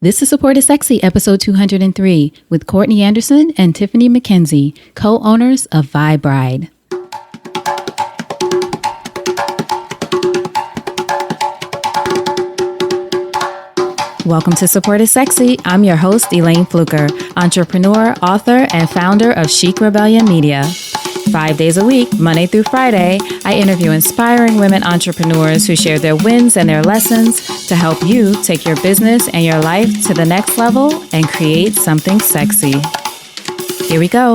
This is Support is Sexy, episode 203, with Courtney Anderson and Tiffany McKenzie, co-owners of Vibe. Welcome to Support is Sexy. I'm your host, Elayne Fluker, entrepreneur, author, and founder of Chic Rebellion Media. 5 days a week, Monday through Friday, I interview inspiring women entrepreneurs who share their wins and their lessons to help you take your business and your life to the next level and create something sexy. Here we go.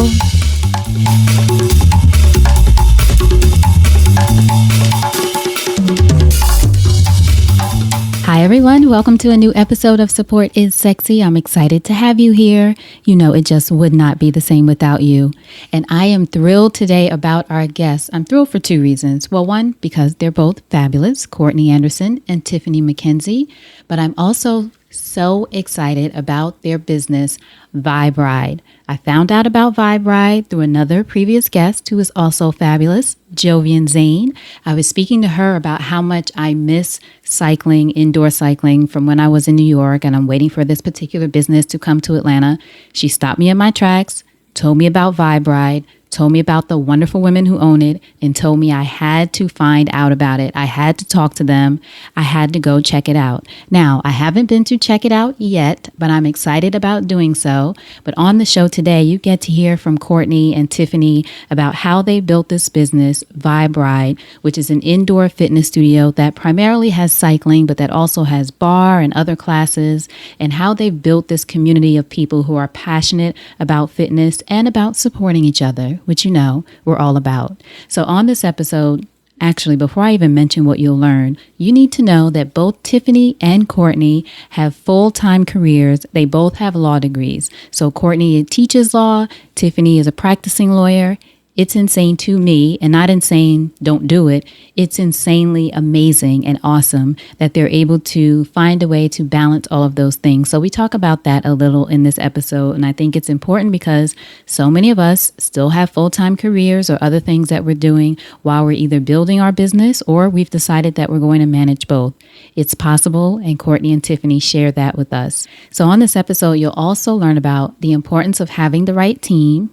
Hi everyone, welcome to a new episode of Support is Sexy. I'm excited to have you here. You know, it just would not be the same without you. And I am thrilled today about our guests. I'm thrilled for two reasons. Well, one, because they're both fabulous, Courtney Anderson and Tiffany McKenzie. But I'm also so excited about their business, Vibe. I found out about Vibe through another previous guest who is also fabulous, Jovian Zane. I was speaking to her about how much I miss cycling, indoor cycling from when I was in New York, and I'm waiting for this particular business to come to Atlanta. She stopped me in my tracks, told me about Vibe, told me about the wonderful women who own it, and told me I had to find out about it. I had to talk to them. I had to go check it out. Now, I haven't been to check it out yet, but I'm excited about doing so. But on the show today, you get to hear from Courtney and Tiffany about how they built this business, Vibe, which is an indoor fitness studio that primarily has cycling, but that also has barre and other classes, and how they've built this community of people who are passionate about fitness and about supporting each other, which you know we're all about. So on this episode, actually, before I even mention what you'll learn, you need to know that both Tiffany and Courtney have full-time careers. They both have law degrees. So Courtney teaches law, Tiffany is a practicing lawyer. It's insane to me, and not insane, don't do it. It's insanely amazing and awesome that they're able to find a way to balance all of those things. So we talk about that a little in this episode, and I think it's important because so many of us still have full-time careers or other things that we're doing while we're either building our business or we've decided that we're going to manage both. It's possible, and Courtney and Tiffany share that with us. So on this episode, you'll also learn about the importance of having the right team.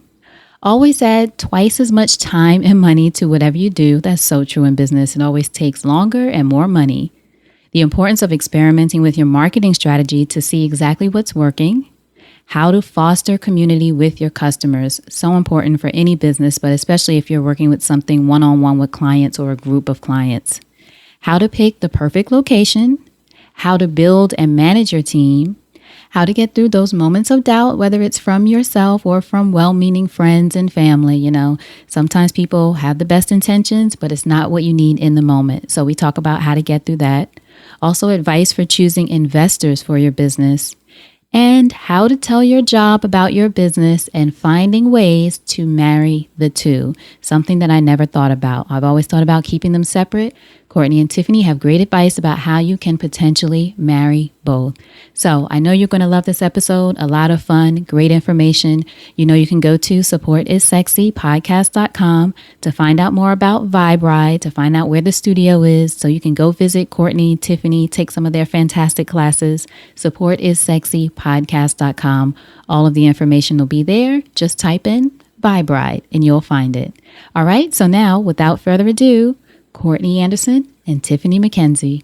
Always add twice as much time and money to whatever you do. That's so true in business. It always takes longer and more money. The importance of experimenting with your marketing strategy to see exactly what's working. How to foster community with your customers. So important for any business, but especially if you're working with something one-on-one with clients or a group of clients. How to pick the perfect location. How to build and manage your team. How to get through those moments of doubt, whether it's from yourself or from well-meaning friends and family. You know, sometimes people have the best intentions, but it's not what you need in the moment. So we talk about how to get through that. Also, advice for choosing investors for your business. And how to tell your job about your business and finding ways to marry the two. Something that I never thought about. I've always thought about keeping them separate. Courtney and Tiffany have great advice about how you can potentially marry both. So I know you're going to love this episode. A lot of fun, great information. You know, you can go to supportissexypodcast.com to find out more about Vibe, to find out where the studio is. So you can go visit Courtney, Tiffany, take some of their fantastic classes. Supportissexypodcast.com. All of the information will be there. Just type in Vibe and you'll find it. All right. So now, without further ado, Courtney Anderson and Tiffany McKenzie.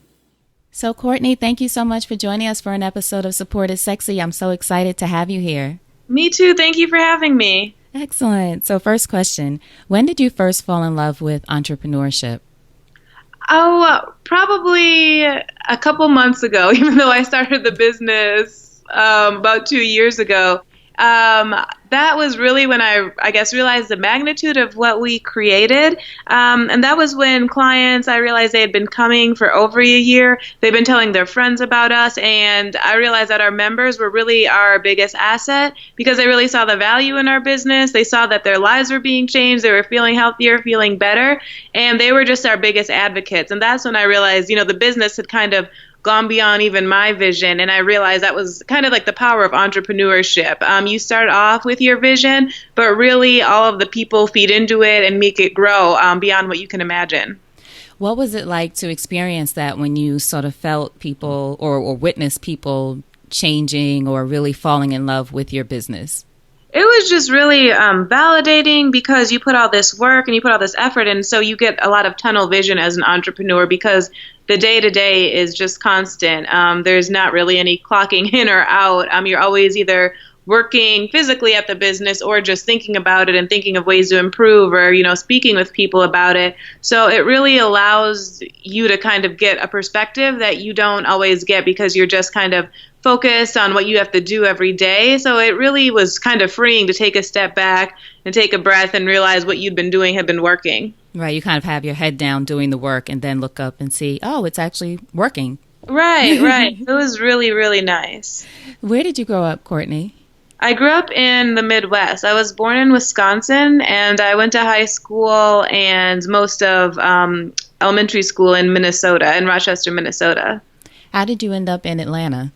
So Courtney, thank you so much for joining us for an episode of Support is Sexy. I'm so excited to have you here. Me too. Thank you for having me. Excellent. So first question, when did you first fall in love with entrepreneurship? Oh, probably a couple months ago, even though I started the business about 2 years ago. That was really when I guess, realized the magnitude of what we created. And that was when clients, I realized they had been coming for over a year. They've been telling their friends about us. And I realized that our members were really our biggest asset because they really saw the value in our business. They saw that their lives were being changed. They were feeling healthier, feeling better. And they were just our biggest advocates. And that's when I realized, the business had kind of gone beyond even my vision. And I realized that was kind of like the power of entrepreneurship. You start off with your vision, but really all of the people feed into it and make it grow beyond what you can imagine. What was it like to experience that when you sort of felt people or witnessed people changing or really falling in love with your business? It was just really validating because you put all this work and you put all this effort in, so you get a lot of tunnel vision as an entrepreneur because the day-to-day is just constant. There's not really any clocking in or out. You're always either working physically at the business or just thinking about it and thinking of ways to improve or, speaking with people about it. So it really allows you to kind of get a perspective that you don't always get because you're just kind of focused on what you have to do every day. So it really was kind of freeing to take a step back and take a breath and realize what you'd been doing had been working. Right. You kind of have your head down doing the work and then look up and see, oh, it's actually working. Right. It was really, really nice. Where did you grow up, Courtney? I grew up in the Midwest. I was born in Wisconsin, and I went to high school and most of elementary school in Minnesota, in Rochester, Minnesota. How did you end up in Atlanta?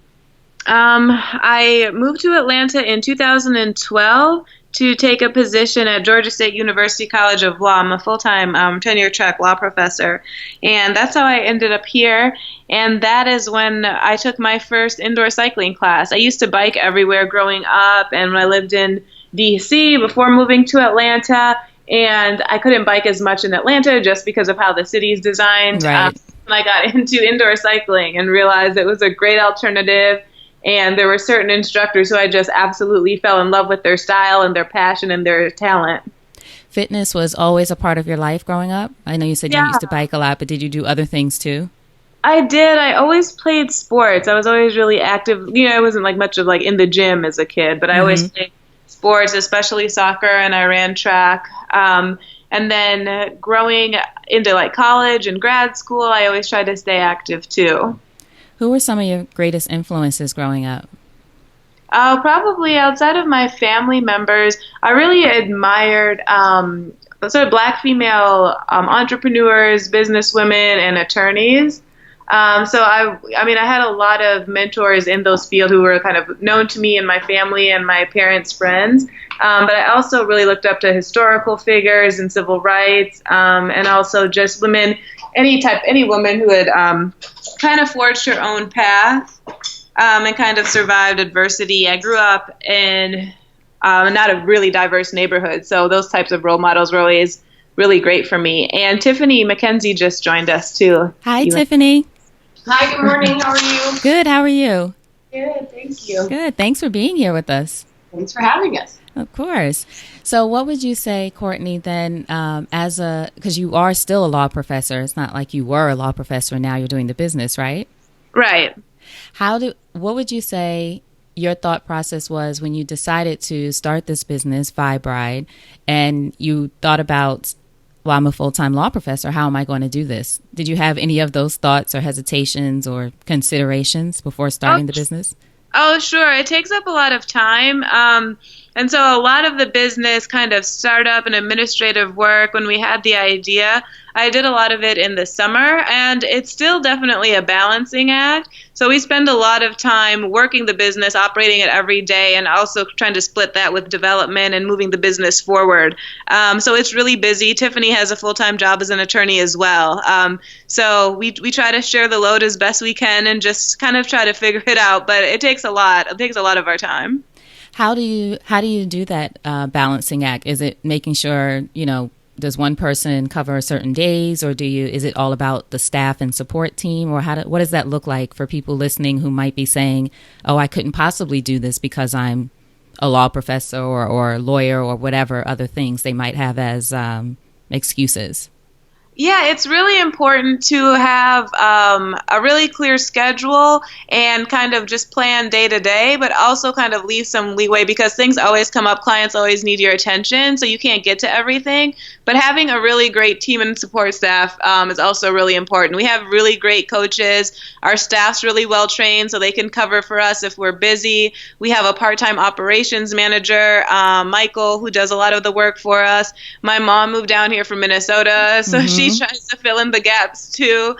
I moved to Atlanta in 2012 to take a position at Georgia State University College of Law. I'm a full-time tenure-track law professor, and that's how I ended up here. And that is when I took my first indoor cycling class. I used to bike everywhere growing up, and when I lived in D.C. before moving to Atlanta, and I couldn't bike as much in Atlanta just because of how the city's designed. Right. And I got into indoor cycling and realized it was a great alternative. And there were certain instructors who I just absolutely fell in love with their style and their passion and their talent. Fitness was always a part of your life growing up? I know you said you used to bike a lot, but did you do other things too? I did. I always played sports. I was always really active. I wasn't like much of like in the gym as a kid, but I always played sports, especially soccer, and I ran track. And then growing into like college and grad school, I always tried to stay active too. Who were some of your greatest influences growing up? Probably outside of my family members, I really admired sort of Black female entrepreneurs, businesswomen, and attorneys. So I had a lot of mentors in those fields who were kind of known to me and my family and my parents' friends. But I also really looked up to historical figures and civil rights, and also just women, any woman who had kind of forged her own path and kind of survived adversity. I grew up in not a really diverse neighborhood, so those types of role models were always really great for me. And Tiffany McKenzie just joined us too. Hi, Tiffany. Hi, good morning. How are you? Good. How are you? Good, thank you. Good. Thanks for being here with us. Thanks for having us. Of course. So what would you say, Courtney, then, because you are still a law professor. It's not like you were a law professor and now you're doing the business, right? Right. What would you say your thought process was when you decided to start this business, Vibride, and you thought about, well, I'm a full-time law professor. How am I going to do this? Did you have any of those thoughts or hesitations or considerations before starting the business? Oh, sure. It takes up a lot of time. And so a lot of the business kind of startup and administrative work, when we had the idea, I did a lot of it in the summer, and it's still definitely a balancing act. So we spend a lot of time working the business, operating it every day, and also trying to split that with development and moving the business forward. So it's really busy. Tiffany has a full-time job as an attorney as well. So we try to share the load as best we can and just kind of try to figure it out. But it takes a lot. It takes a lot of our time. How do you do that balancing act? Is it making sure, does one person cover certain days, or is it all about the staff and support team, or what does that look like for people listening who might be saying, oh, I couldn't possibly do this because I'm a law professor or a lawyer or whatever other things they might have as excuses? Yeah, it's really important to have a really clear schedule and kind of just plan day to day, but also kind of leave some leeway because things always come up. Clients always need your attention, so you can't get to everything. But having a really great team and support staff is also really important. We have really great coaches. Our staff's really well trained, so they can cover for us if we're busy. We have a part-time operations manager, Michael, who does a lot of the work for us. My mom moved down here from Minnesota, so she tries to fill in the gaps too.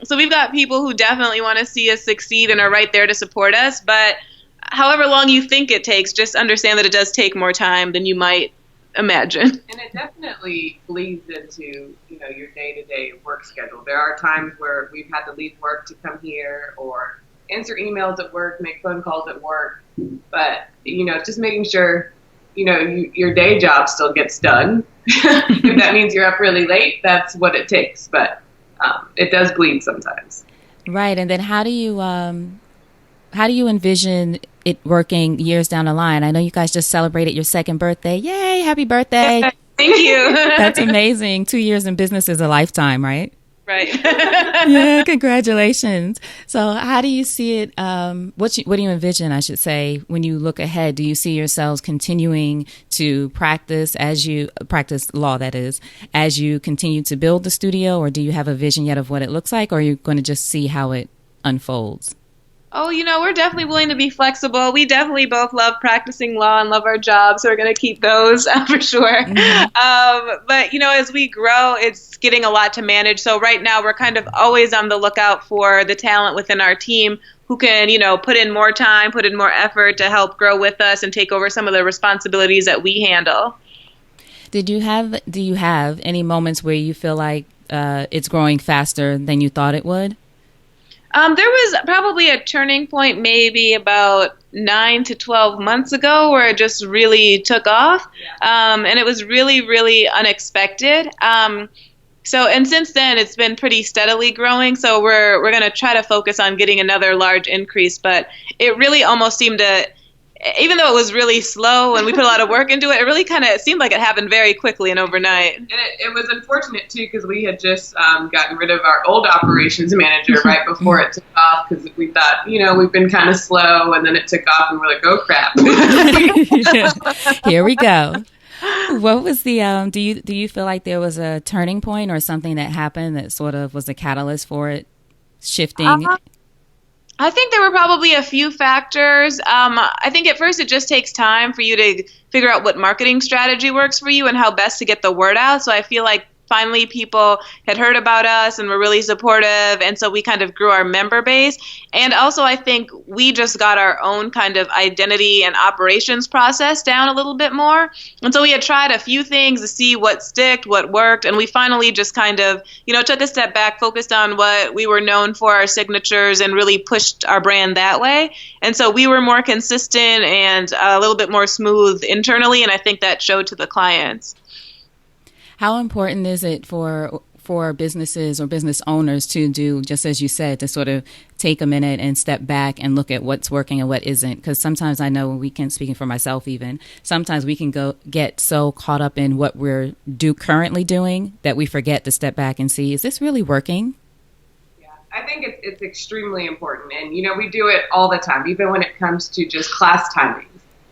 So we've got people who definitely want to see us succeed and are right there to support us. But however long you think it takes, just understand that it does take more time than you might imagine. And it definitely bleeds into, your day-to-day work schedule. There are times where we've had to leave work to come here, or answer emails at work, make phone calls at work, but just making sure your day job still gets done. If that means you're up really late, that's what it takes. But it does bleed sometimes. Right. And then how do you envision it working years down the line? I know you guys just celebrated your second birthday. Yay, happy birthday. Thank you. That's amazing. 2 years in business is a lifetime, right? Right. Yeah, congratulations. So how do you see it? What do you envision, I should say, when you look ahead? Do you see yourselves continuing to practice law, that is, as you continue to build the studio, or do you have a vision yet of what it looks like, or are you going to just see how it unfolds? Oh, we're definitely willing to be flexible. We definitely both love practicing law and love our jobs, so we're going to keep those for sure. Mm-hmm. But, as we grow, it's getting a lot to manage. So right now, we're kind of always on the lookout for the talent within our team who can, put in more time, put in more effort to help grow with us and take over some of the responsibilities that we handle. Do you have any moments where you feel like it's growing faster than you thought it would? There was probably a turning point maybe about 9 to 12 months ago where it just really took off. And it was really, really unexpected. And since then it's been pretty steadily growing. So we're going to try to focus on getting another large increase. But it really almost seemed to, even though it was really slow and we put a lot of work into it, it really kind of seemed like it happened very quickly and overnight. And it was unfortunate, too, because we had just gotten rid of our old operations manager right before it took off because we thought, we've been kind of slow, and then it took off and we're like, oh, crap. Here we go. What was the, do you feel like there was a turning point or something that happened that sort of was a catalyst for it shifting? I think there were probably a few factors. I think at first it just takes time for you to figure out what marketing strategy works for you and how best to get the word out. So I feel like finally people had heard about us and were really supportive, and so we kind of grew our member base. And also I think we just got our own kind of identity and operations process down a little bit more. And so we had tried a few things to see what sticked, what worked, and we finally just kind of, took a step back, focused on what we were known for, our signatures, and really pushed our brand that way. And so we were more consistent and a little bit more smooth internally, and I think that showed to the clients. How important is it for businesses or business owners to do, just as you said, to sort of take a minute and step back and look at what's working and what isn't? Because sometimes I know speaking for myself even, sometimes we can get so caught up in what we're currently doing that we forget to step back and see, is this really working? Yeah, I think it's extremely important. And, we do it all the time, even when it comes to just class timings.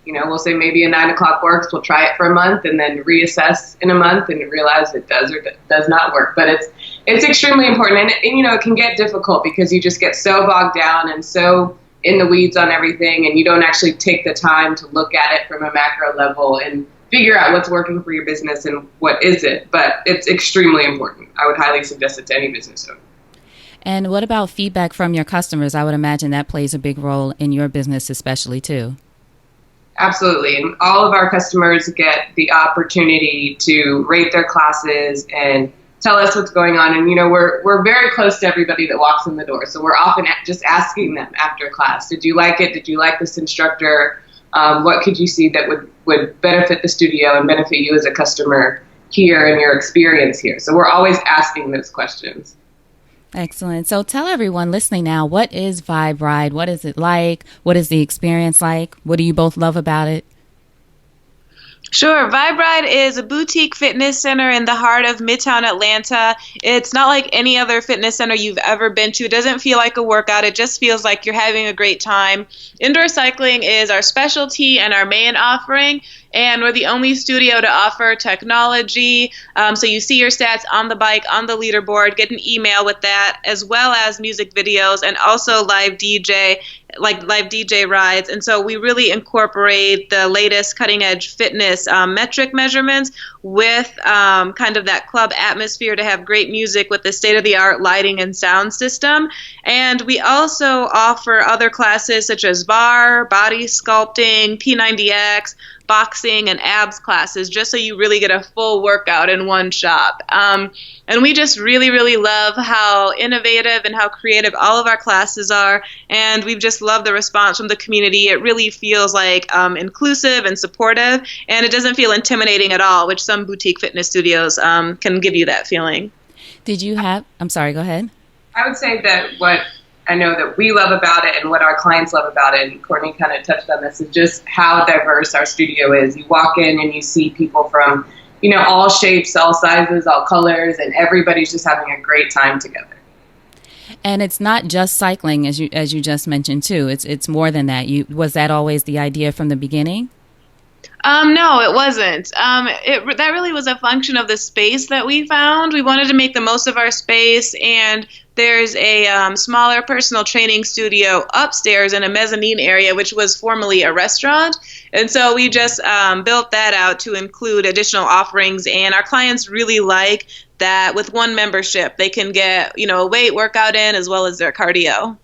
We'll say maybe a 9 o'clock works. We'll try it for a month and then reassess in a month and realize it does or does not work. But it's extremely important. And it can get difficult because you just get so bogged down and so in the weeds on everything, and you don't actually take the time to look at it from a macro level and figure out what's working for your business and what isn't. But it's extremely important. I would highly suggest it to any business owner. And what about feedback from your customers? I would imagine that plays a big role in your business especially too. Absolutely. And all of our customers get the opportunity to rate their classes and tell us what's going on. And, we're very close to everybody that walks in the door. So we're often just asking them after class, did you like it? Did you like this instructor? What could you see that would benefit the studio and benefit you as a customer here and your experience here? So we're always asking those questions. Excellent. So tell everyone listening now, what is Vibe Ride? What is it like? What is the experience like? What do you both love about it? Sure. Vibe Ride is a boutique fitness center in the heart of Midtown Atlanta. It's not like any other fitness center you've ever been to. It doesn't feel like a workout. It just feels like you're having a great time. Indoor cycling is our specialty and our main offering. And we're the only studio to offer technology. So you see your stats on the bike, on the leaderboard, get an email with that, as well as music videos and also live DJ rides. And so we really incorporate the latest cutting edge fitness metric measurements with kind of that club atmosphere to have great music with the state-of-the-art lighting and sound system. And we also offer other classes such as barre, body sculpting, P90X, boxing, and abs classes, just so you really get a full workout in one shop. And we just really, really love how innovative and how creative all of our classes are. And we've just loved the response from the community. It really feels like inclusive and supportive, and it doesn't feel intimidating at all, which some boutique fitness studios can give you that feeling. I'm sorry, go ahead. I would say that what I know that we love about it and what our clients love about it, and Courtney kind of touched on this, is just how diverse our studio is. You walk in and you see people from, all shapes, all sizes, all colors, and everybody's just having a great time together. And it's not just cycling, as you just mentioned too. It's more than that. Was that always the idea from the beginning? No, it wasn't. That really was a function of the space that we found. We wanted to make the most of our space, and there's a smaller personal training studio upstairs in a mezzanine area, which was formerly a restaurant. And so we just built that out to include additional offerings, and our clients really like that with one membership. They can get, a weight workout in as well as their cardio.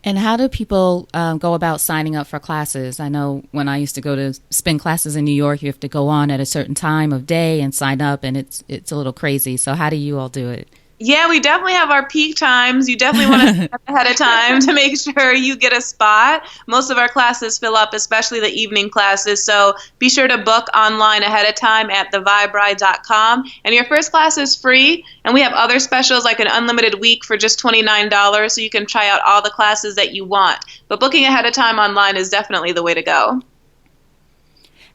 And how do people go about signing up for classes? I know when I used to go to spin classes in New York, you have to go on at a certain time of day and sign up, and it's a little crazy. So how do you all do it? Yeah, we definitely have our peak times. You definitely want to sign up ahead of time to make sure you get a spot. Most of our classes fill up, especially the evening classes. So be sure to book online ahead of time at thevibride.com. And your first class is free. And we have other specials like an unlimited week for just $29. So you can try out all the classes that you want. But booking ahead of time online is definitely the way to go.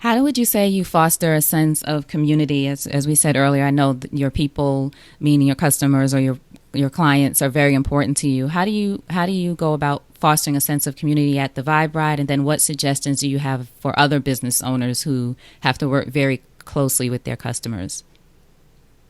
How would you say you foster a sense of community? As we said earlier, I know that your people, meaning your customers or your clients, are very important to you. How do you go about fostering a sense of community at the Vibe Ride? And then what suggestions do you have for other business owners who have to work very closely with their customers?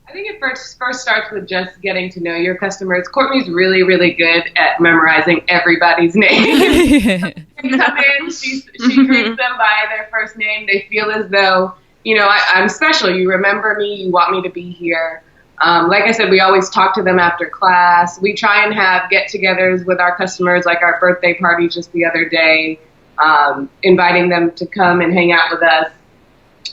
I think it first starts with just getting to know your customers. Courtney's really, really good at memorizing everybody's name. Come in, she greets them by their first name. They feel as though, I'm special. You remember me. You want me to be here. Like I said, we always talk to them after class. We try and have get-togethers with our customers, like our birthday party just the other day, inviting them to come and hang out with us.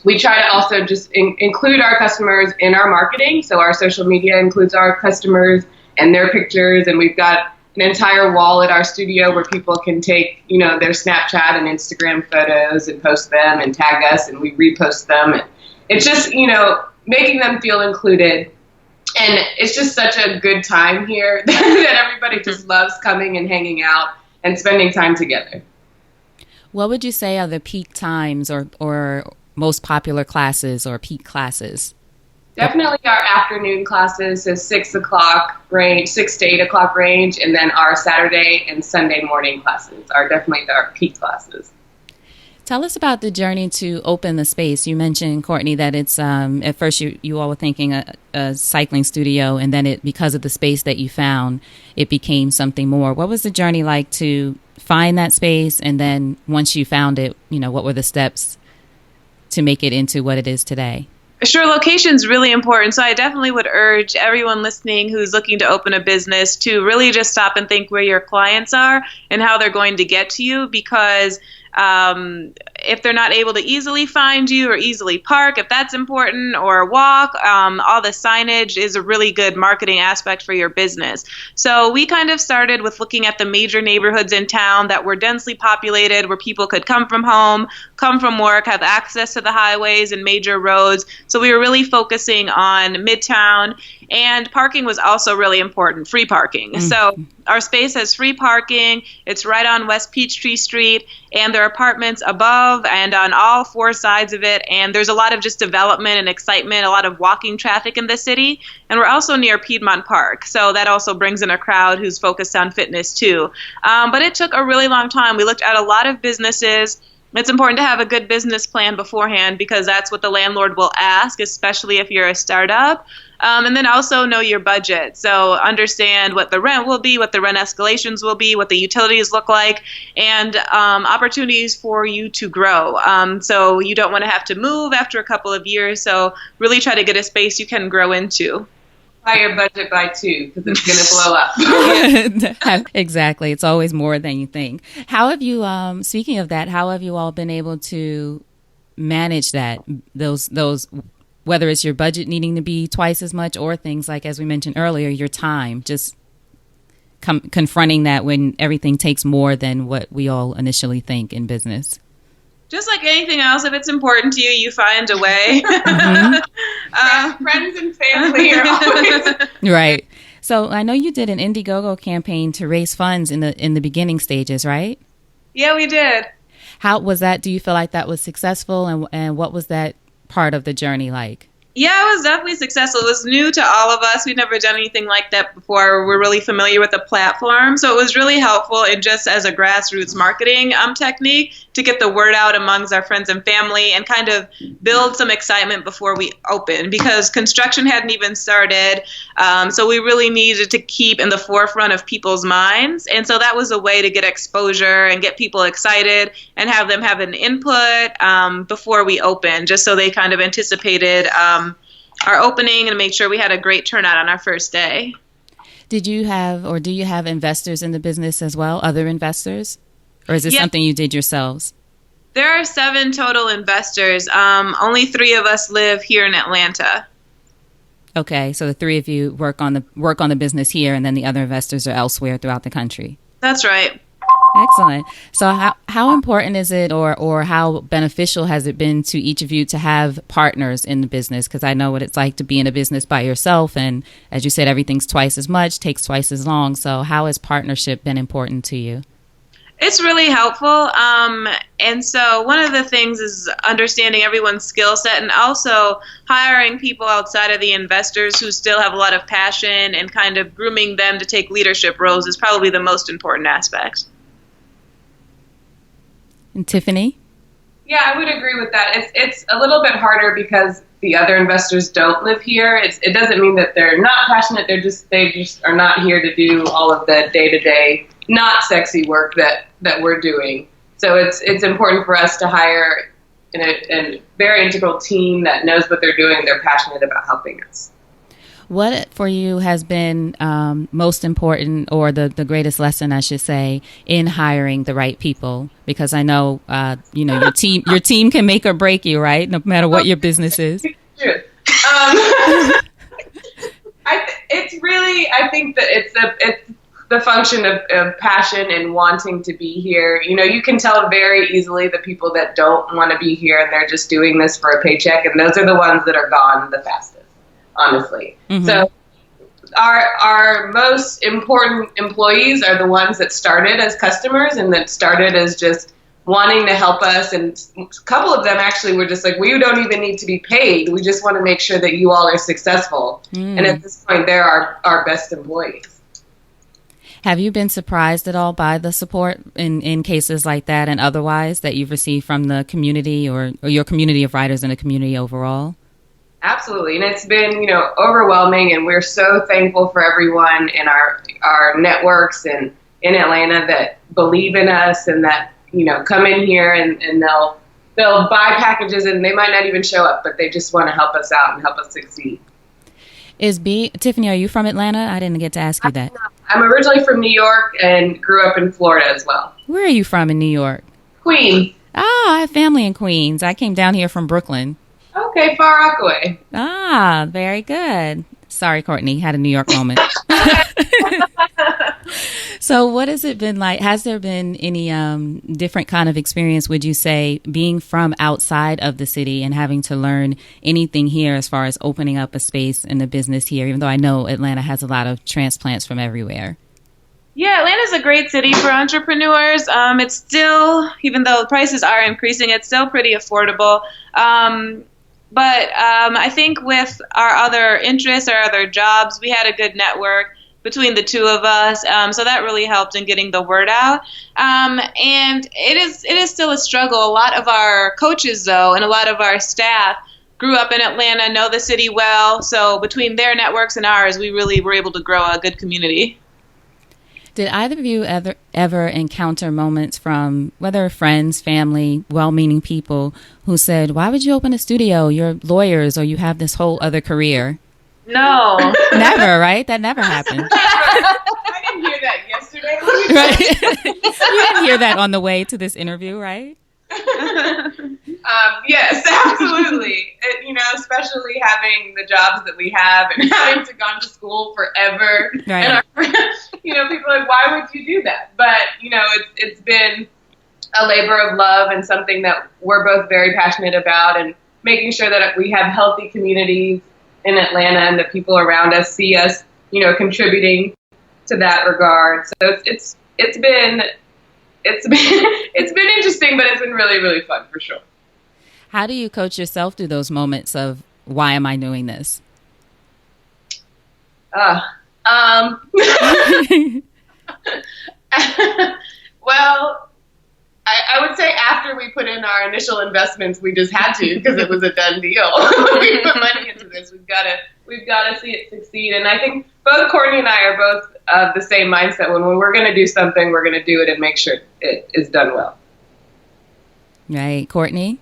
We try to also just include our customers in our marketing. So our social media includes our customers and their pictures. And we've got an entire wall at our studio where people can take, their Snapchat and Instagram photos and post them and tag us, and we repost them. And it's just, making them feel included. And it's just such a good time here that everybody just loves coming and hanging out and spending time together. What would you say are the peak times or most popular classes or peak classes? Definitely our afternoon classes, so 6 to 8 o'clock range, and then our Saturday and Sunday morning classes are definitely our peak classes. Tell us about the journey to open the space. You mentioned, Courtney, that it's at first you all were thinking a cycling studio, and then because of the space that you found, it became something more. What was the journey like to find that space, and then once you found it, what were the steps to make it into what it is today? Sure, location's really important. So I definitely would urge everyone listening who's looking to open a business to really just stop and think where your clients are and how they're going to get to you, because if they're not able to easily find you or easily park, if that's important, or walk, all the signage is a really good marketing aspect for your business. So we kind of started with looking at the major neighborhoods in town that were densely populated, where people could come from home, come from work, have access to the highways and major roads. So we were really focusing on Midtown, and parking was also really important, free parking. So our space has free parking. It's right on West Peachtree Street, and there are apartments above and on all four sides of it. And there's a lot of just development and excitement, a lot of walking traffic in the city. And we're also near Piedmont Park, so that also brings in a crowd who's focused on fitness too. But it took a really long time. We looked at a lot of businesses. It's important to have a good business plan beforehand, because that's what the landlord will ask, especially if you're a startup. And then also know your budget. So understand what the rent will be, what the rent escalations will be, what the utilities look like, and opportunities for you to grow. So you don't want to have to move after a couple of years. So really try to get a space you can grow into. Multiply your budget by 2, because it's going to blow up. Exactly. It's always more than you think. How have you, speaking of that, how have you all been able to manage that, those whether it's your budget needing to be twice as much or things like, as we mentioned earlier, your time, just confronting that when everything takes more than what we all initially think in business? Just like anything else, if it's important to you, you find a way. Friends and family are always right. So I know you did an Indiegogo campaign to raise funds in the beginning stages, right? Yeah, we did. How was that? Do you feel like that was successful? And what was that part of the journey like? Yeah, it was definitely successful. It was new to all of us. We'd never done anything like that before. We're really familiar with the platform. So it was really helpful and just as a grassroots marketing technique to get the word out amongst our friends and family and kind of build some excitement before we opened, because construction hadn't even started. So we really needed to keep in the forefront of people's minds. And so that was a way to get exposure and get people excited and have them have an input before we opened, just so they kind of anticipated our opening and make sure we had a great turnout on our first day. Did you have, or do you have investors in the business as well, other investors? Or is this something you did yourselves? There are 7 total investors. Only 3 of us live here in Atlanta. Okay, so the 3 of you work on the business here, and then the other investors are elsewhere throughout the country. That's right. Excellent. So how important is it, or how beneficial has it been to each of you to have partners in the business? Because I know what it's like to be in a business by yourself. And as you said, everything's twice as much, takes twice as long. So how has partnership been important to you? It's really helpful. And so one of the things is understanding everyone's skill set and also hiring people outside of the investors who still have a lot of passion, and kind of grooming them to take leadership roles is probably the most important aspect. And Tiffany? Yeah, I would agree with that. It's a little bit harder because the other investors don't live here. It doesn't mean that they're not passionate. They just are not here to do all of the day-to-day, not sexy work that we're doing. So it's important for us to hire a very integral team that knows what they're doing. They're passionate about helping us. What for you has been most important, or the greatest lesson, I should say, in hiring the right people? Because I know, your team can make or break you, right? No matter what your business is. True. I think that it's the function of passion and wanting to be here. You can tell very easily the people that don't want to be here and they're just doing this for a paycheck, and those are the ones that are gone the fastest, honestly. Mm-hmm. So our most important employees are the ones that started as customers and that started as just wanting to help us. And a couple of them actually were just like, we don't even need to be paid. We just want to make sure that you all are successful. And at this point, they're our best employees. Have you been surprised at all by the support in cases like that and otherwise that you've received from the community or your community of writers and the community overall? Absolutely. And it's been, overwhelming, and we're so thankful for everyone in our networks and in Atlanta that believe in us and that, come in here and they'll buy packages and they might not even show up, but they just want to help us out and help us succeed. Tiffany, are you from Atlanta? I didn't get to ask you that. I'm originally from New York and grew up in Florida as well. Where are you from in New York? Queens. Oh, I have family in Queens. I came down here from Brooklyn. Okay, Far Rockaway. Ah, very good. Sorry, Courtney, had a New York moment. So what has it been like? Has there been any different kind of experience, would you say, being from outside of the city and having to learn anything here as far as opening up a space in the business here, even though I know Atlanta has a lot of transplants from everywhere? Yeah, Atlanta's a great city for entrepreneurs. It's still, even though the prices are increasing, it's still pretty affordable. But I think with our other interests, our other jobs, we had a good network between the two of us. So that really helped in getting the word out. And it is still a struggle. A lot of our coaches, though, and a lot of our staff grew up in Atlanta, know the city well. So between their networks and ours, we really were able to grow a good community. Did either of you ever encounter moments from whether friends, family, well-meaning people who said, why would you open a studio? You're lawyers, or you have this whole other career? No. Never, right? That never happened. I didn't hear that yesterday. Right? You didn't hear that on the way to this interview, right? Yes, absolutely. Especially having the jobs that we have and having to gone to school forever. Right. And people are like, why would you do that? But, it's been a labor of love and something that we're both very passionate about, and making sure that we have healthy communities in Atlanta and the people around us see us, contributing to that regard. So it's been interesting, but it's been really, really fun for sure. How do you coach yourself through those moments of, why am I doing this? Well, I would say after we put in our initial investments, we just had to, because it was a done deal. We put money into this. We've got to see it succeed. And I think both Courtney and I are both of the same mindset. When we're going to do something, we're going to do it and make sure it is done well. Right. Courtney?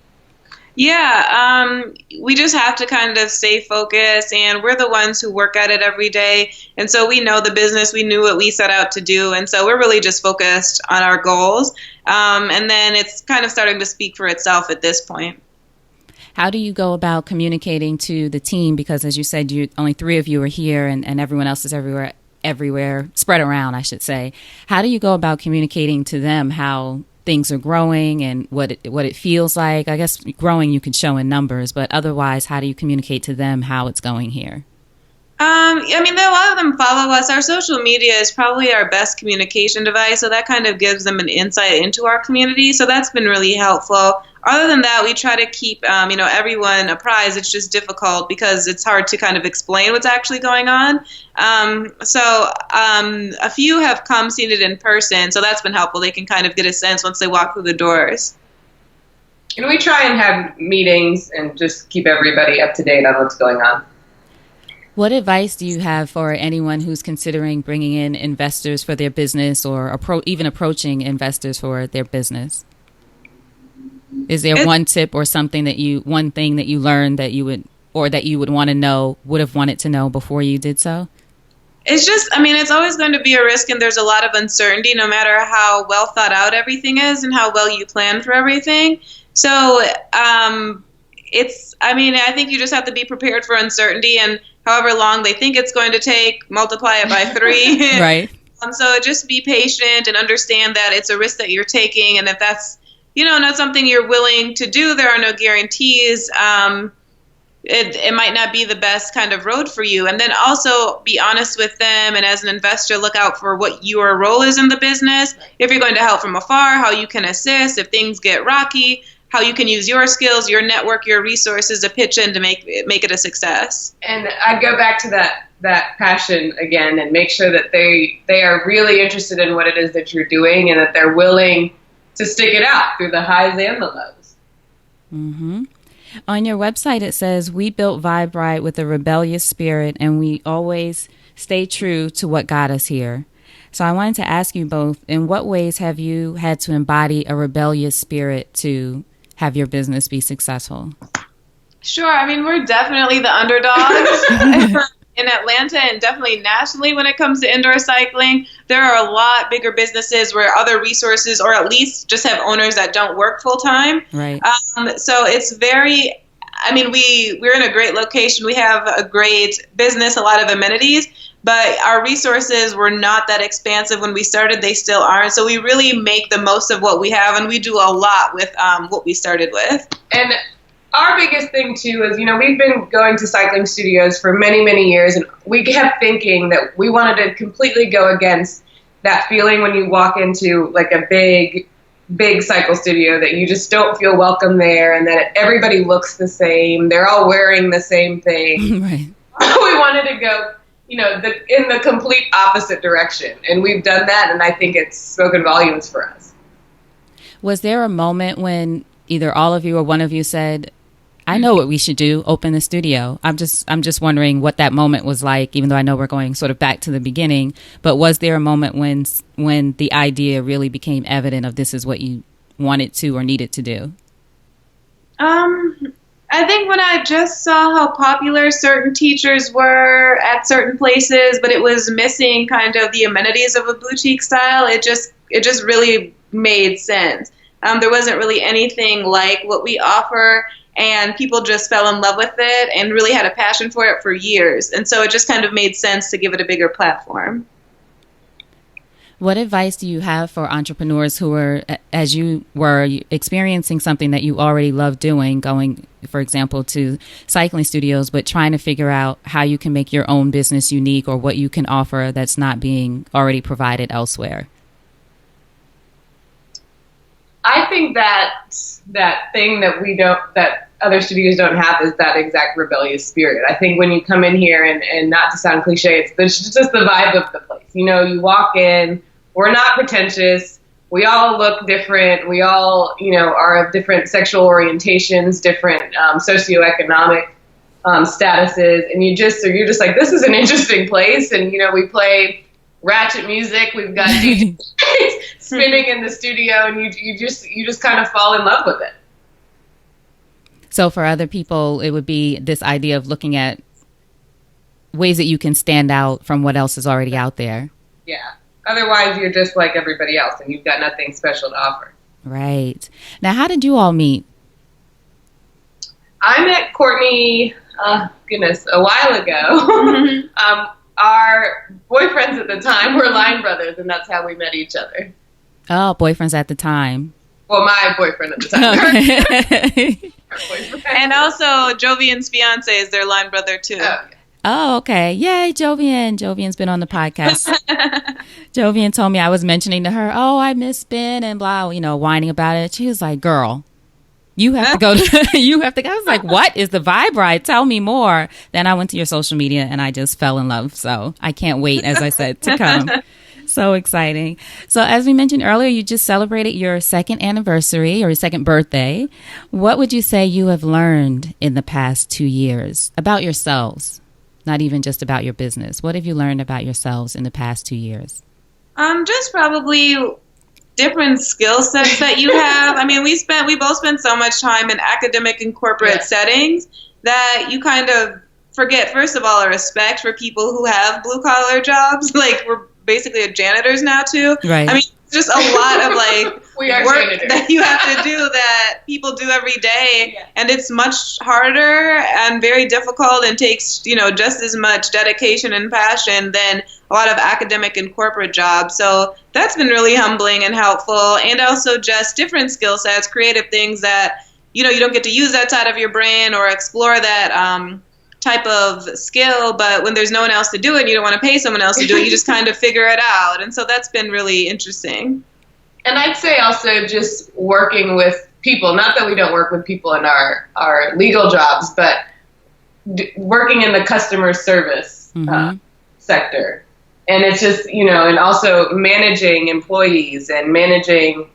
Yeah, we just have to kind of stay focused, and we're the ones who work at it every day. And so we know the business, we knew what we set out to do. And so we're really just focused on our goals. And then it's kind of starting to speak for itself at this point. How do you go about communicating to the team? Because as you said, only 3 of you are here and everyone else is everywhere, spread around, I should say. How do you go about communicating to them how things are growing and what it feels like? I guess growing you can show in numbers, but otherwise, how do you communicate to them how it's going here? A lot of them follow us. Our social media is probably our best communication device, so that kind of gives them an insight into our community. So that's been really helpful. Other than that, we try to keep, everyone apprised. It's just difficult because it's hard to kind of explain what's actually going on. A few have come, seen it in person, so that's been helpful. They can kind of get a sense once they walk through the doors. And we try and have meetings and just keep everybody up to date on what's going on. What advice do you have for anyone who's considering bringing in investors for their business, or even approaching investors for their business? Is there one tip or one thing that you learned that you would have wanted to know before you did so? It's just, it's always going to be a risk, and there's a lot of uncertainty no matter how well thought out everything is and how well you plan for everything. So I think you just have to be prepared for uncertainty, and however long they think it's going to take, multiply it by 3. Right. So just be patient and understand that it's a risk that you're taking, and if that's not something you're willing to do, there are no guarantees. It might not be the best kind of road for you. And then also be honest with them, and as an investor, look out for what your role is in the business. If you're going to help from afar, how you can assist. If things get rocky, how you can use your skills, your network, your resources to pitch in to make it a success. And I'd go back to that passion again, and make sure that they are really interested in what it is that you're doing, and that they're willing to stick it out through the highs and the lows. Mm-hmm. On your website, it says, "We built Vibe Right with a rebellious spirit, and we always stay true to what got us here." So I wanted to ask you both, in what ways have you had to embody a rebellious spirit to have your business be successful? Sure. We're definitely the underdogs. In Atlanta and definitely nationally when it comes to indoor cycling. There are a lot bigger businesses where other resources, or at least just have owners that don't work full time. Right. So it's very, we're in a great location. We have a great business, a lot of amenities, but our resources were not that expansive when we started. They still aren't. So we really make the most of what we have, and we do a lot with what we started with. And our biggest thing, too, is, we've been going to cycling studios for many, many years, and we kept thinking that we wanted to completely go against that feeling when you walk into, like, a big cycle studio, that you just don't feel welcome there, and that everybody looks the same. They're all wearing the same thing. Right. We wanted to go, in the complete opposite direction, and we've done that, and I think it's spoken volumes for us. Was there a moment when either all of you or one of you said, "I know what we should do, open the studio"? I'm just wondering what that moment was like, even though I know we're going sort of back to the beginning. But was there a moment when the idea really became evident of this is what you wanted to or needed to do? I think when I just saw how popular certain teachers were at certain places, but it was missing kind of the amenities of a boutique style, it just really made sense. There wasn't really anything like what we offer, and people just fell in love with it and really had a passion for it for years. And so it just kind of made sense to give it a bigger platform. What advice do you have for entrepreneurs who are, as you were, experiencing something that you already love doing, going, for example, to cycling studios, but trying to figure out how you can make your own business unique or what you can offer that's not being already provided elsewhere? I think that thing that other studios don't have is that exact rebellious spirit. I think when you come in here, and not to sound cliche, it's just the vibe of the place. You know, you walk in, we're not pretentious. We all look different. We all, are of different sexual orientations, different socioeconomic statuses, and you're just like, this is an interesting place. And we play ratchet music. We've got DJs spinning in the studio, and you just kind of fall in love with it. So for other people, it would be this idea of looking at ways that you can stand out from what else is already out there. Yeah. Otherwise, you're just like everybody else, and you've got nothing special to offer. Right. Now, how did you all meet? I met Courtney, a while ago. Our boyfriends at the time were line brothers, and that's how we met each other. Oh, boyfriends at the time. Well, my boyfriend at the time. Okay. And also, Jovian's fiance is their line brother, too. Oh, yeah. Oh, okay. Yay, Jovian. Jovian's been on the podcast. Jovian told me, I was mentioning to her, oh, I miss Ben and blah, whining about it. She was like, girl, you have to go you have to go. I was like, what is the vibe right? Tell me more. Then I went to your social media and I just fell in love. So I can't wait, as I said, to come. So exciting. So as we mentioned earlier, you just celebrated your second anniversary or your second birthday. What would you say you have learned in the past 2 years about yourselves? Not even just about your business. What have you learned about yourselves in the past 2 years? Just probably different skill sets that you have. I mean, we both spent so much time in academic and corporate settings that you kind of forget, first of all, a respect for people who have blue collar jobs. Like, we're basically janitors now too. Right. I mean, just a lot of work janitors that you have to do that people do every day, and it's much harder and very difficult and takes just as much dedication and passion than a lot of academic and corporate jobs. So that's been really humbling and helpful, and also just different skill sets, creative things that you don't get to use that side of your brain or explore that type of skill, but when there's no one else to do it, you don't want to pay someone else to do it, you just kind of figure it out. And so that's been really interesting. And I'd say also just working with people, not that we don't work with people in our legal jobs, but working in the customer service sector. And it's just, and also managing employees and managing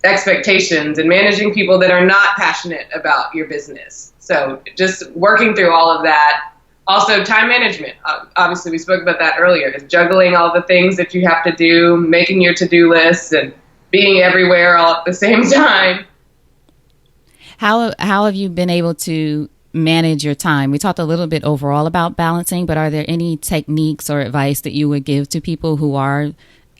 expectations and managing people that are not passionate about your business. So just working through all of that. Also, time management. Obviously, we spoke about that earlier. Is juggling all the things that you have to do, making your to-do lists, and being everywhere all at the same time. How have you been able to manage your time? We talked a little bit overall about balancing, but are there any techniques or advice that you would give to people who are,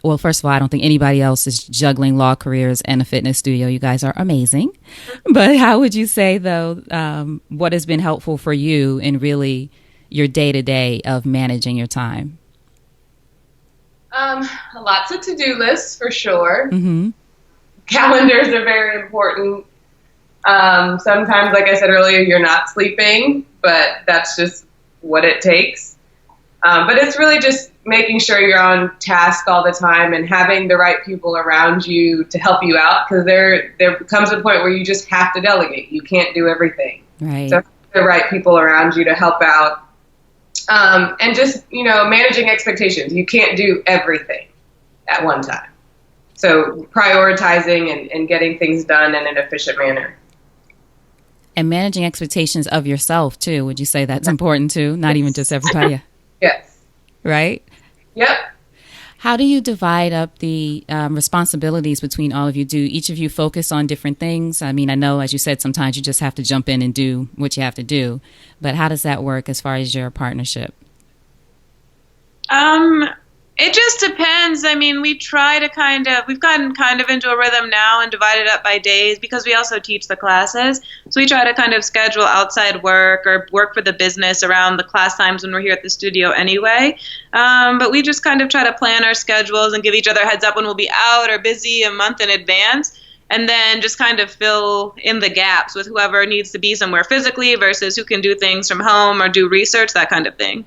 well, first of all, I don't think anybody else is juggling law careers and a fitness studio. You guys are amazing. But how would you say, though, what has been helpful for you in really your day-to-day of managing your time? Lots of to-do lists, for sure. Mm-hmm. Calendars are very important. Sometimes, like I said earlier, you're not sleeping, but that's just what it takes. But it's really just making sure you're on task all the time and having the right people around you to help you out, because there comes a point where you just have to delegate. You can't do everything. Right. So the right people around you to help out. And just, managing expectations. You can't do everything at one time. So prioritizing and getting things done in an efficient manner. And managing expectations of yourself, too. Would you say that's important, too? Not even just everybody. Yes. Right? Yep. How do you divide up the responsibilities between all of you? Do each of you focus on different things? I mean, I know, as you said, sometimes you just have to jump in and do what you have to do. But how does that work as far as your partnership? It just depends. I mean, we've gotten kind of into a rhythm now and divided up by days because we also teach the classes. So we try to kind of schedule outside work or work for the business around the class times when we're here at the studio anyway. But we just kind of try to plan our schedules and give each other a heads up when we'll be out or busy a month in advance. And then just kind of fill in the gaps with whoever needs to be somewhere physically versus who can do things from home or do research, that kind of thing.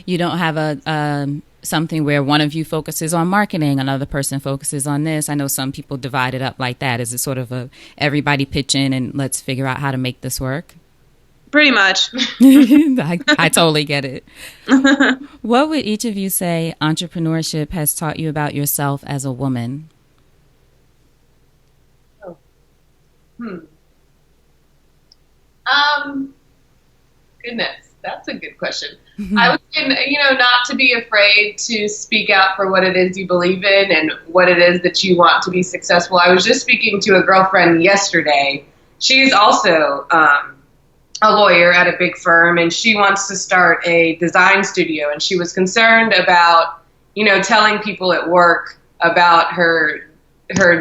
You don't have something where one of you focuses on marketing, another person focuses on this. I know some people divide it up like that. Is it sort of everybody pitch in and let's figure out how to make this work? Pretty much. I totally get it. What would each of you say entrepreneurship has taught you about yourself as a woman? Goodness, that's a good question. I would say, not to be afraid to speak out for what it is you believe in and what it is that you want to be successful. I was just speaking to a girlfriend yesterday. She's also a lawyer at a big firm, and she wants to start a design studio, and she was concerned about, telling people at work about her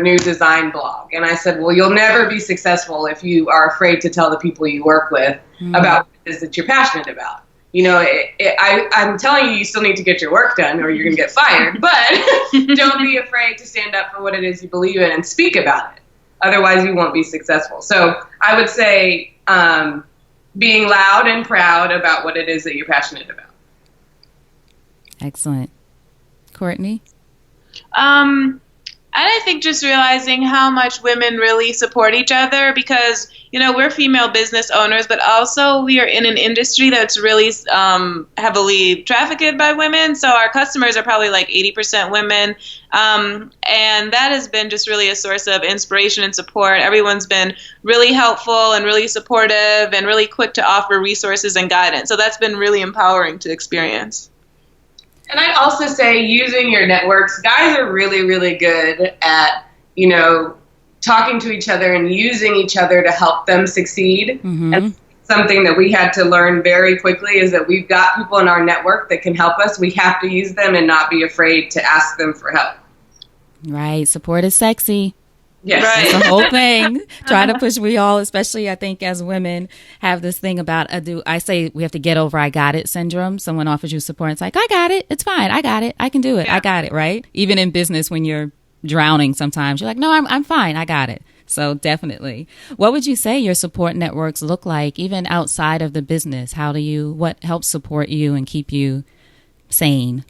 new design blog. And I said, well, you'll never be successful if you are afraid to tell the people you work with about what it is that you're passionate about. I'm telling you still need to get your work done or you're going to get fired, but don't be afraid to stand up for what it is you believe in and speak about it. Otherwise, you won't be successful. So I would say being loud and proud about what it is that you're passionate about. Excellent. Courtney? And I think just realizing how much women really support each other because, we're female business owners, but also we are in an industry that's really heavily trafficked by women. So our customers are probably like 80% women. And that has been just really a source of inspiration and support. Everyone's been really helpful and really supportive and really quick to offer resources and guidance. So that's been really empowering to experience. And I'd also say using your networks. Guys are really, really good at, talking to each other and using each other to help them succeed. Mm-hmm. And something that we had to learn very quickly is that we've got people in our network that can help us. We have to use them and not be afraid to ask them for help. Right. Support is sexy. Yes. Right. That's the whole thing. Try to push. We all, especially I think as women, have this thing about I say we have to get over I got it syndrome. Someone offers you support. It's like, I got it. It's fine. I got it. I can do it. Yeah. I got it. Right. Even in business, when you're drowning, sometimes you're like, no, I'm fine. I got it. So definitely. What would you say your support networks look like, even outside of the business? What helps support you and keep you sane?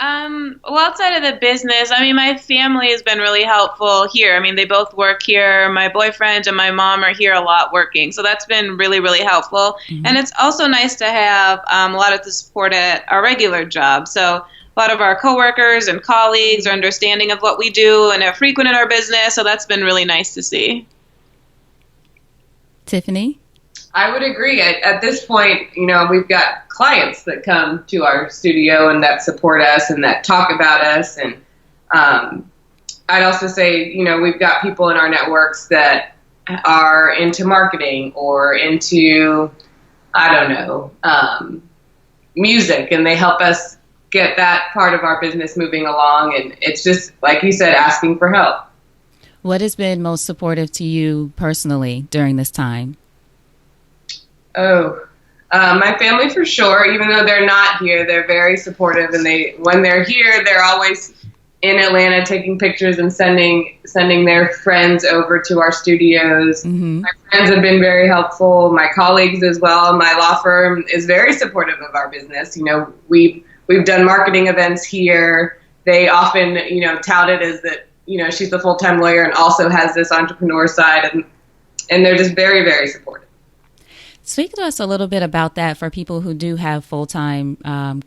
Well, outside of the business, my family has been really helpful here. They both work here. My boyfriend and my mom are here a lot working. So that's been really, really helpful. Mm-hmm. And it's also nice to have a lot of the support at our regular job. So a lot of our coworkers and colleagues are understanding of what we do and are frequent in our business. So that's been really nice to see. Tiffany? I would agree. At this point, we've got clients that come to our studio and that support us and that talk about us. And I'd also say, we've got people in our networks that are into marketing or into, music, and they help us get that part of our business moving along. And it's just, like you said, asking for help. What has been most supportive to you personally during this time? My family for sure. Even though they're not here, they're very supportive, and when they're here, they're always in Atlanta taking pictures and sending their friends over to our studios. Mm-hmm. My friends have been very helpful. My colleagues as well. My law firm is very supportive of our business. We've done marketing events here. They often, tout it as that, she's a full-time lawyer and also has this entrepreneur side, and they're just very, very supportive. Speak to us a little bit about that for people who do have full-time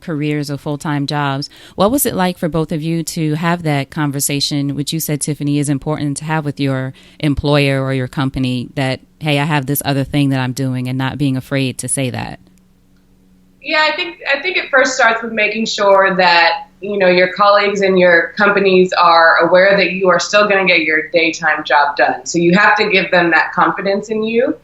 careers or full-time jobs. What was it like for both of you to have that conversation, which you said, Tiffany, is important to have with your employer or your company, that, hey, I have this other thing that I'm doing, and not being afraid to say that? Yeah, I think it first starts with making sure that, your colleagues and your companies are aware that you are still going to get your daytime job done. So you have to give them that confidence in you.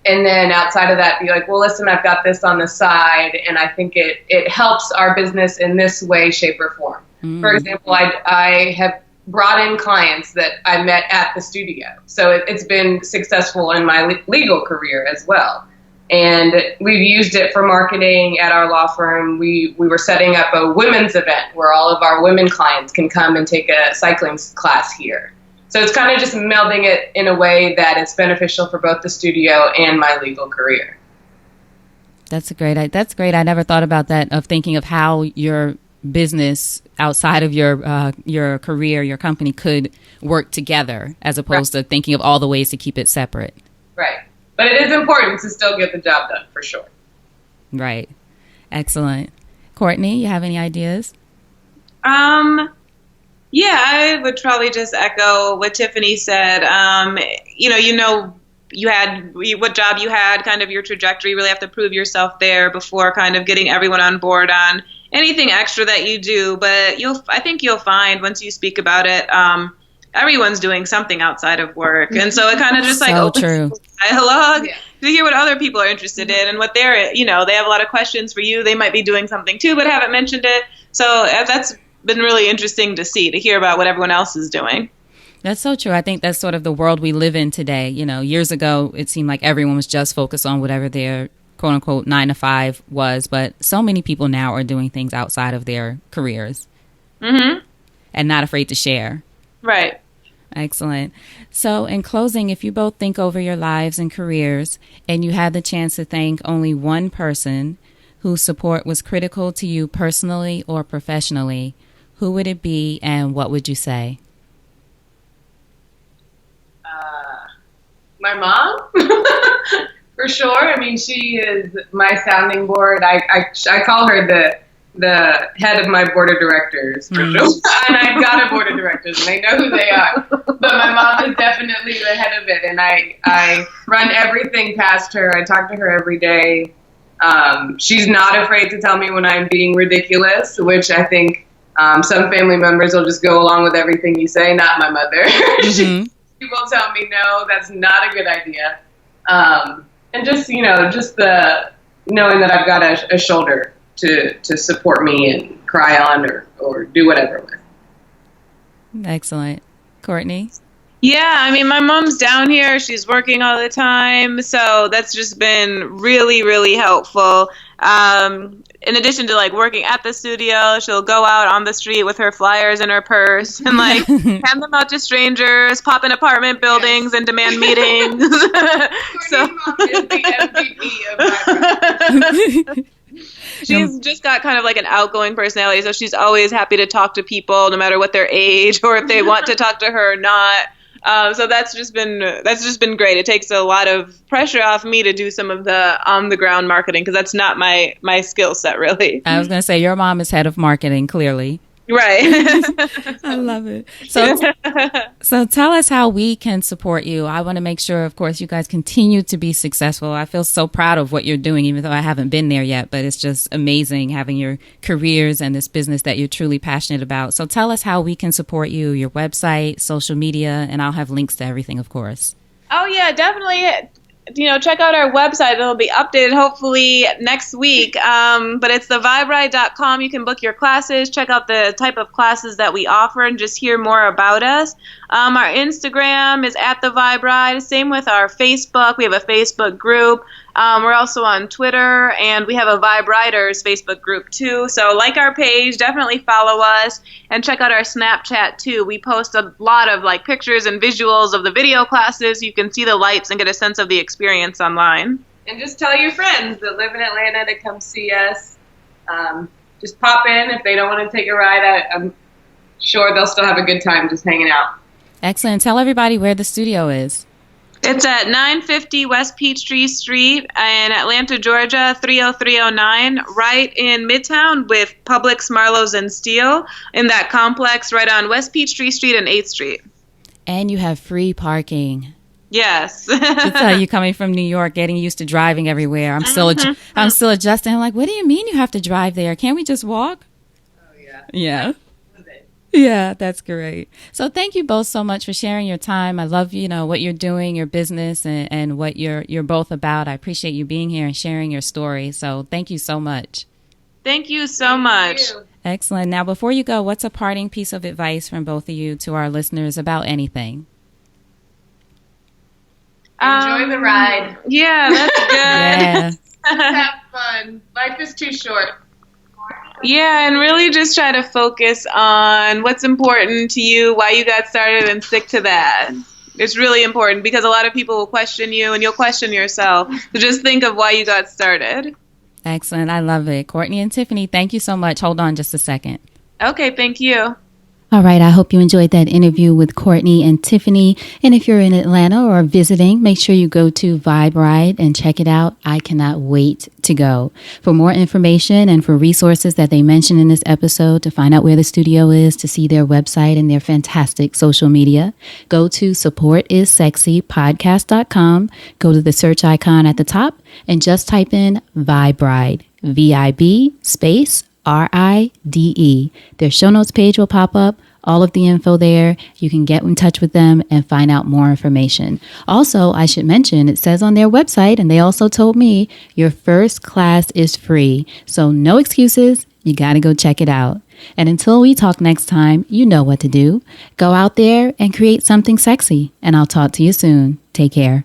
And then outside of that, be like, well, listen, I've got this on the side, and I think it helps our business in this way, shape, or form. For example, I have brought in clients that I met at the studio. So it's been successful in my legal career as well. And we've used it for marketing at our law firm. We were setting up a women's event where all of our women clients can come and take a cycling class here. So it's kind of just melding it in a way that it's beneficial for both the studio and my legal career. That's great. I never thought about that, of thinking of how your business outside of your career, your company could work together, as opposed to thinking of all the ways to keep it separate. Right. But it is important to still get the job done, for sure. Right. Excellent. Courtney, you have any ideas? Yeah, I would probably just echo what Tiffany said. You had what job you had, kind of your trajectory. You really have to prove yourself there before kind of getting everyone on board on anything extra that you do. But I think you'll find once you speak about it, everyone's doing something outside of work. And so it kind of just opens dialogue to hear what other people are interested in and what they're, they have a lot of questions for you. They might be doing something too, but haven't mentioned it. So that's been really interesting to hear about what everyone else is doing. That's so true. I think that's sort of the world we live in today. Years ago, it seemed like everyone was just focused on whatever their quote unquote 9 to 5 was. But so many people now are doing things outside of their careers and not afraid to share. Right. Excellent. So in closing, if you both think over your lives and careers and you had the chance to thank only one person whose support was critical to you personally or professionally, who would it be and what would you say? My mom, for sure. I mean, she is my sounding board. I call her the head of my board of directors, for sure. And I've got a board of directors, and they know who they are. But my mom is definitely the head of it, and I run everything past her. I talk to her every day. She's not afraid to tell me when I'm being ridiculous, which I think some family members will just go along with everything you say. Not my mother. She will tell me, no, that's not a good idea. And just the knowing that I've got a shoulder to support me and cry on or do whatever with. Excellent. Courtney? Yeah, I mean, my mom's down here. She's working all the time. So that's just been really, really helpful. In addition to working at the studio, she'll go out on the street with her flyers in her purse and hand them out to strangers, pop in apartment buildings and demand meetings. So mom is the MVP of my She's just got kind of an outgoing personality, so she's always happy to talk to people, no matter what their age or if they want to talk to her or not. So that's just been great. It takes a lot of pressure off me to do some of the on the ground marketing, because that's not my skill set, really. I was going to say, your mom is head of marketing, clearly. Right. I love it. So tell us how we can support you. I want to make sure, of course, you guys continue to be successful. I feel so proud of what you're doing, even though I haven't been there yet, but it's just amazing having your careers and this business that you're truly passionate about. So tell us how we can support you, your website, social media, and I'll have links to everything, of course. Oh, yeah, definitely. Check out our website. It'll be updated hopefully next week. But it's theviberide.com. You can book your classes, check out the type of classes that we offer, and just hear more about us. Our Instagram is @theviberide. Same with our Facebook. We have a Facebook group. We're also on Twitter, and we have a Vibe Riders Facebook group too. So like our page, definitely follow us, and check out our Snapchat too. We post a lot of pictures and visuals of the video classes. You can see the lights and get a sense of the experience online. And just tell your friends that live in Atlanta to come see us. Just pop in. If they don't want to take a ride, I'm sure they'll still have a good time just hanging out. Excellent. Tell everybody where the studio is. It's at 950 West Peachtree Street in Atlanta, Georgia, 30309, right in Midtown with Publix, Marlowe's, and Steele, in that complex right on West Peachtree Street and 8th Street. And you have free parking. Yes. To tell you, coming from New York, getting used to driving everywhere, I'm still adjusting. I'm like, what do you mean you have to drive there? Can't we just walk? Oh, yeah. Yeah. Yeah, that's great. So thank you both so much for sharing your time. I love, what you're doing, your business and what you're both about. I appreciate you being here and sharing your story. So thank you so much. Thank you so much. Excellent. Now, before you go, what's a parting piece of advice from both of you to our listeners about anything? Enjoy the ride. Yeah, that's good. Yeah. Have fun. Life is too short. Yeah, and really just try to focus on what's important to you, why you got started, and stick to that. It's really important because a lot of people will question you and you'll question yourself. So just think of why you got started. Excellent. I love it. Courtney and Tiffany, thank you so much. Hold on just a second. Okay, thank you. All right. I hope you enjoyed that interview with Courtney and Tiffany. And if you're in Atlanta or visiting, make sure you go to Vibe Ride and check it out. I cannot wait to go. For more information and for resources that they mentioned in this episode, to find out where the studio is, to see their website and their fantastic social media, go to supportissexypodcast.com. Go to the search icon at the top and just type in Vibe Ride, VIB space RIDE. Their show notes page will pop up. All of the info there. You can get in touch with them and find out more information. Also, I should mention, it says on their website, and they also told me, your first class is free. So no excuses. You got to go check it out. And until we talk next time, you know what to do. Go out there and create something sexy. And I'll talk to you soon. Take care.